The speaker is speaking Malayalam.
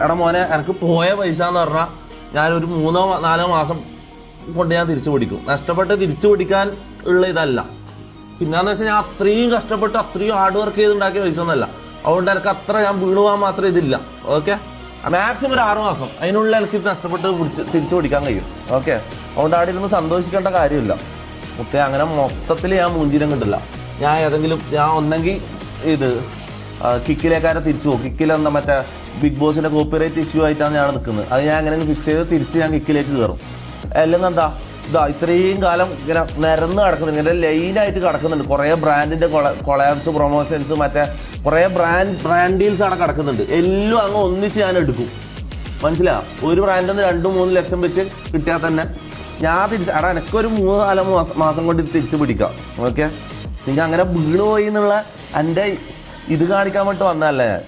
എടാ മോനെ എനിക്ക് പോയ പൈസ എന്ന് പറഞ്ഞാൽ ഞാനൊരു 3-4 മാസം കൊണ്ട് ഞാൻ തിരിച്ചു പിടിക്കും. നഷ്ടപ്പെട്ട് തിരിച്ചു പിടിക്കാൻ ഉള്ള ഇതല്ല. പിന്നെന്ന് വെച്ചാൽ ഞാൻ അത്രയും കഷ്ടപ്പെട്ട് അത്രയും ഹാർഡ് വർക്ക് ചെയ്തുണ്ടാക്കിയ പൈസ ഒന്നല്ല. അതുകൊണ്ട് എനിക്ക് അത്ര ഞാൻ വീണു പോകാൻ മാത്രം ഇതില്ല. ഓക്കെ, മാക്സിമം ഒരു 6 മാസം അതിനുള്ളിൽ എനിക്ക് നഷ്ടപ്പെട്ട് തിരിച്ചു പിടിക്കാൻ കഴിയും. ഓക്കെ, അതുകൊണ്ട് അവിടെ ഇരുന്ന് സന്തോഷിക്കേണ്ട കാര്യമില്ല മുത്തേ. അങ്ങനെ മൊത്തത്തിൽ ഞാൻ മൂഞ്ചീരം കിട്ടില്ല. ഞാൻ ഏതെങ്കിലും ഞാൻ ഒന്നെങ്കിൽ ഇത് കിക്കിലേക്കാരെ തിരിച്ചു പോകും. കിക്കിലെന്താ മറ്റേ ബിഗ് ബോസിന്റെ കോപ്പിറൈറ്റ് ഇഷ്യൂ ആയിട്ടാണ് ഞാൻ നിൽക്കുന്നത്. അത് ഞാൻ അങ്ങനെ ഫിക്സ് ചെയ്ത് തിരിച്ച് ഞാൻ കിക്കിലേക്ക് കയറും. അല്ലെങ്കിൽ എന്താ ഇതാ ഇത്രയും കാലം ഇങ്ങനെ നിരന്ന് കിടക്കുന്നുണ്ട്, ഇങ്ങനെ ലൈനായിട്ട് കിടക്കുന്നുണ്ട്. കുറേ ബ്രാൻഡിന്റെ കൊളാബ്സ് പ്രൊമോഷൻസ് മറ്റേ കുറേ ബ്രാൻഡ് ഡീൽസ് അവിടെ കിടക്കുന്നുണ്ട്. എല്ലാം അങ്ങ് ഒന്നിച്ച് ഞാൻ എടുക്കും. മനസ്സിലാ? ഒരു ബ്രാൻഡിൽ നിന്ന് 2-3 ലക്ഷം വെച്ച് കിട്ടിയാൽ തന്നെ ഞാൻ എനിക്കൊരു 3-4 മാസം കൊണ്ട് തിരിച്ചു പിടിക്കാം. ഓക്കെ, നിങ്ങൾ അങ്ങനെ വീണ് പോയി എന്നുള്ള എൻ്റെ ഇത് കാണിക്കാൻ വേണ്ടി വന്നതല്ലേ ഞാൻ.